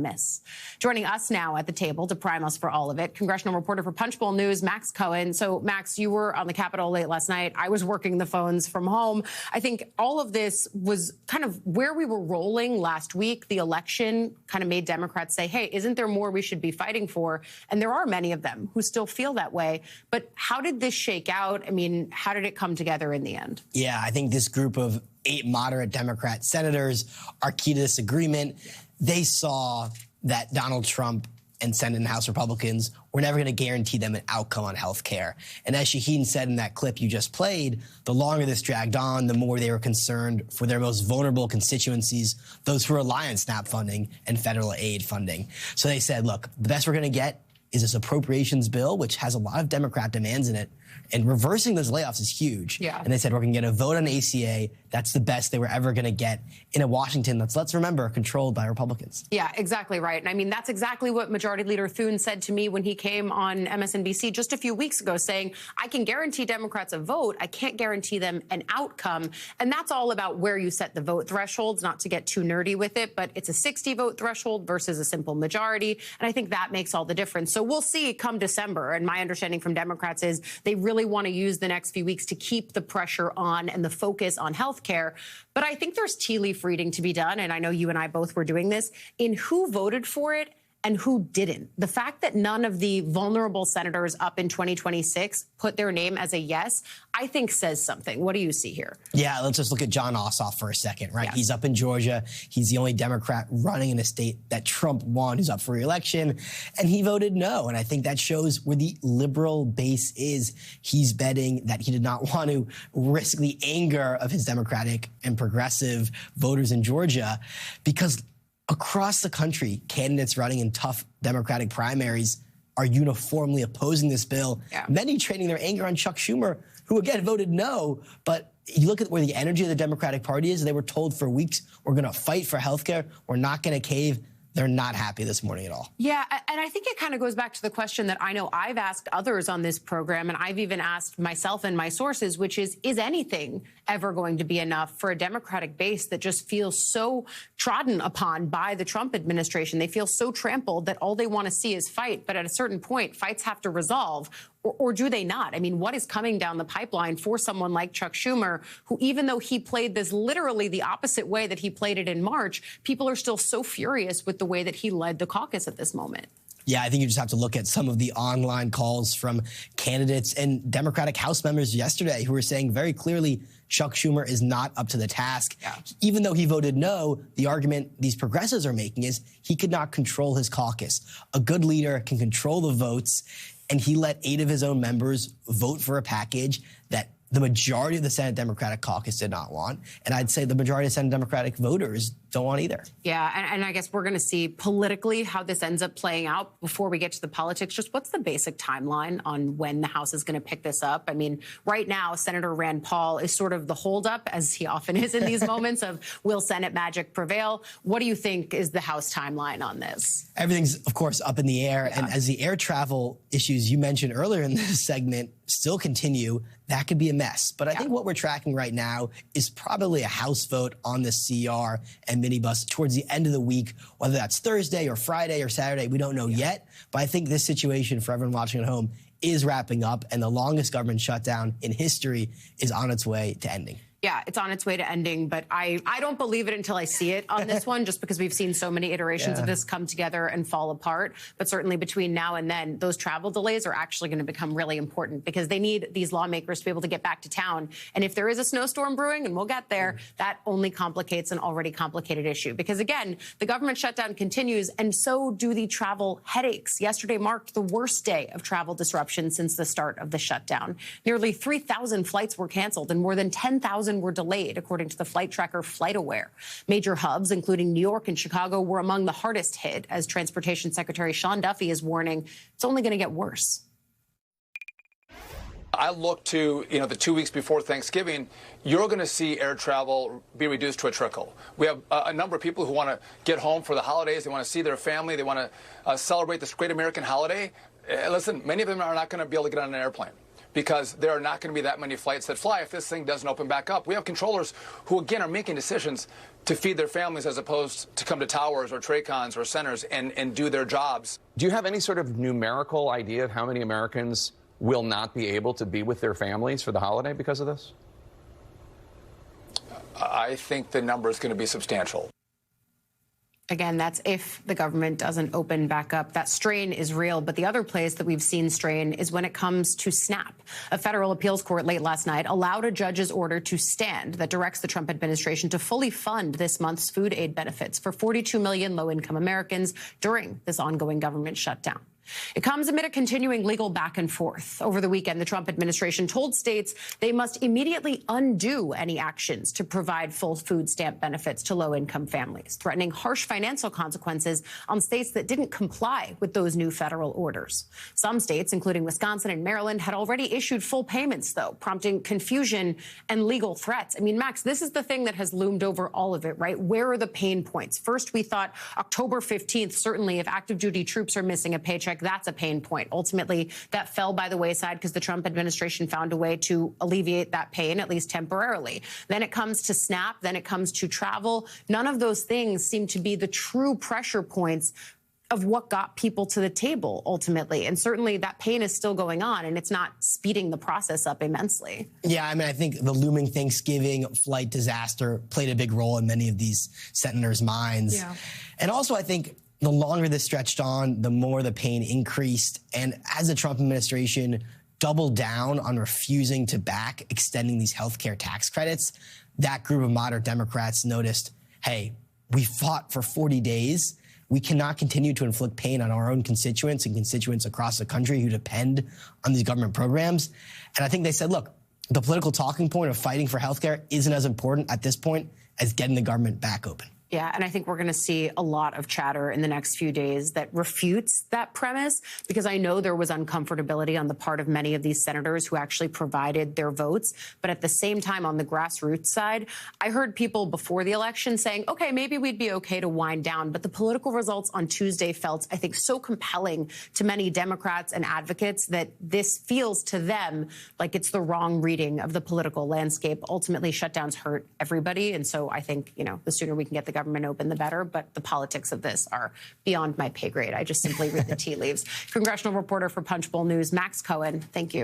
miss. Joining us now at the table to prime us for all of it, congressional reporter for Punchbowl News, Max Cohen. So, Max, you were on the Capitol late last night. I was working the phones from home. I think all of this was kind of where we were rolling last week. The election kind of made Democrats say, hey, isn't there more we should be fighting for? And there are many of them who still feel that way. But how did this shake out? I mean, how did it come together in the end? Yeah, I think this group of 8 moderate Democrat senators are key to this agreement. They saw that Donald Trump and Senate and House Republicans were never going to guarantee them an outcome on health care. And as Shaheen said in that clip you just played, the longer this dragged on, the more they were concerned for their most vulnerable constituencies, those who rely on SNAP funding and federal aid funding. So they said, look, the best we're going to get is this appropriations bill, which has a lot of Democrat demands in it. And reversing those layoffs is huge. Yeah. And they said, we're going to get a vote on ACA. That's the best they were ever going to get in a Washington that's, let's remember, controlled by Republicans. Yeah, exactly right. And I mean, that's exactly what Majority Leader Thune said to me when he came on MSNBC just a few weeks ago, saying, I can guarantee Democrats a vote. I can't guarantee them an outcome. And that's all about where you set the vote thresholds, not to get too nerdy with it, but it's a 60 vote threshold versus a simple majority. And I think that makes all the difference. So we'll see come December. And my understanding from Democrats is they really want to use the next few weeks to keep the pressure on and the focus on health care. But I think there's tea leaf reading to be done, and I know you and I both were doing this, in who voted for it and who didn't. The fact that none of the vulnerable senators up in 2026 put their name as a yes, I think says something. What do you see here? Yeah, let's just look at Jon Ossoff for a second, right? Yes. He's up in Georgia. He's the only Democrat running in a state that Trump won, who's up for re-election, and he voted no. And I think that shows where the liberal base is. He's betting that he did not want to risk the anger of his Democratic and progressive voters in Georgia, because across the country, candidates running in tough Democratic primaries are uniformly opposing this bill. Yeah. Many trading their anger on Chuck Schumer, who again voted no. But you look at where the energy of the Democratic Party is. They were told for weeks, we're going to fight for health care. We're not going to cave. They're not happy this morning at all. Yeah, and I think it kind of goes back to the question that I know I've asked others on this program, and I've even asked myself and my sources, which is anything ever going to be enough for a Democratic base that just feels so trodden upon by the Trump administration? They feel so trampled that all they want to see is fight. But at a certain point, fights have to resolve. Or do they not? I mean, what is coming down the pipeline for someone like Chuck Schumer, who, even though he played this literally the opposite way that he played it in March, people are still so furious with the way that he led the caucus at this moment? Yeah, I think you just have to look at some of the online calls from candidates and Democratic House members yesterday who were saying very clearly Chuck Schumer is not up to the task. Yeah. Even though he voted no, the argument these progressives are making is he could not control his caucus. A good leader can control the votes, and he let 8 of his own members vote for a package that the majority of the Senate Democratic caucus did not want. And I'd say the majority of Senate Democratic voters don't want either. Yeah, and I guess we're going to see politically how this ends up playing out before we get to the politics. Just what's the basic timeline on when the House is going to pick this up? I mean, right now, Senator Rand Paul is sort of the holdup, as he often is in these moments of will Senate magic prevail? What do you think is the House timeline on this? Everything's, of course, up in the air. Yeah. And as the air travel issues you mentioned earlier in this segment still continue, that could be a mess. But I think what we're tracking right now is probably a House vote on the CR and minibus towards the end of the week, whether that's Thursday or Friday or Saturday, we don't know yet. But I think this situation for everyone watching at home is wrapping up, and the longest government shutdown in history is on its way to ending. Yeah, it's on its way to ending, but I don't believe it until I see it on this one, just because we've seen so many iterations of this come together and fall apart. But certainly between now and then, those travel delays are actually going to become really important, because they need these lawmakers to be able to get back to town. And if there is a snowstorm brewing, and we'll get there, that only complicates an already complicated issue. Because again, the government shutdown continues, and so do the travel headaches. Yesterday marked the worst day of travel disruption since the start of the shutdown. Nearly 3,000 flights were canceled, and more than 10,000 were delayed, according to the flight tracker FlightAware. Major hubs, including New York and Chicago, were among the hardest hit, as Transportation Secretary Sean Duffy is warning it's only going to get worse. I look to, the 2 weeks before Thanksgiving, you're going to see air travel be reduced to a trickle. We have a number of people who want to get home for the holidays. They want to see their family. They want to celebrate this great American holiday. Listen, many of them are not going to be able to get on an airplane, because there are not going to be that many flights that fly if this thing doesn't open back up. We have controllers who, again, are making decisions to feed their families as opposed to come to towers or Traycons or centers and do their jobs. Do you have any sort of numerical idea of how many Americans will not be able to be with their families for the holiday because of this? I think the number is going to be substantial. Again, that's if the government doesn't open back up. That strain is real. But the other place that we've seen strain is when it comes to SNAP. A federal appeals court late last night allowed a judge's order to stand that directs the Trump administration to fully fund this month's food aid benefits for 42 million low-income Americans during this ongoing government shutdown. It comes amid a continuing legal back and forth. Over the weekend, the Trump administration told states they must immediately undo any actions to provide full food stamp benefits to low-income families, threatening harsh financial consequences on states that didn't comply with those new federal orders. Some states, including Wisconsin and Maryland, had already issued full payments, though, prompting confusion and legal threats. I mean, Max, this is the thing that has loomed over all of it, right? Where are the pain points? First, we thought October 15th, certainly if active duty troops are missing a paycheck, that's a pain point. Ultimately, that fell by the wayside because the Trump administration found a way to alleviate that pain, at least temporarily. Then it comes to SNAP. Then it comes to travel. None of those things seem to be the true pressure points of what got people to the table ultimately. And certainly that pain is still going on, and it's not speeding the process up immensely. Yeah, I mean, I think the looming Thanksgiving flight disaster played a big role in many of these senators' minds. Yeah. And also, I think the longer this stretched on, the more the pain increased. And as the Trump administration doubled down on refusing to back extending these healthcare tax credits, that group of moderate Democrats noticed, hey, we fought for 40 days. We cannot continue to inflict pain on our own constituents and constituents across the country who depend on these government programs. And I think they said, look, the political talking point of fighting for healthcare isn't as important at this point as getting the government back open. Yeah, and I think we're going to see a lot of chatter in the next few days that refutes that premise, because I know there was uncomfortability on the part of many of these senators who actually provided their votes. But at the same time, on the grassroots side, I heard people before the election saying, OK, maybe we'd be OK to wind down. But the political results on Tuesday felt, I think, so compelling to many Democrats and advocates that this feels to them like it's the wrong reading of the political landscape. Ultimately, shutdowns hurt everybody. And so I think, you know, the sooner we can get the government open, the better. But the politics of this are beyond my pay grade. I just simply read the tea leaves. Congressional reporter for Punchbowl News, Max Cohen, thank you.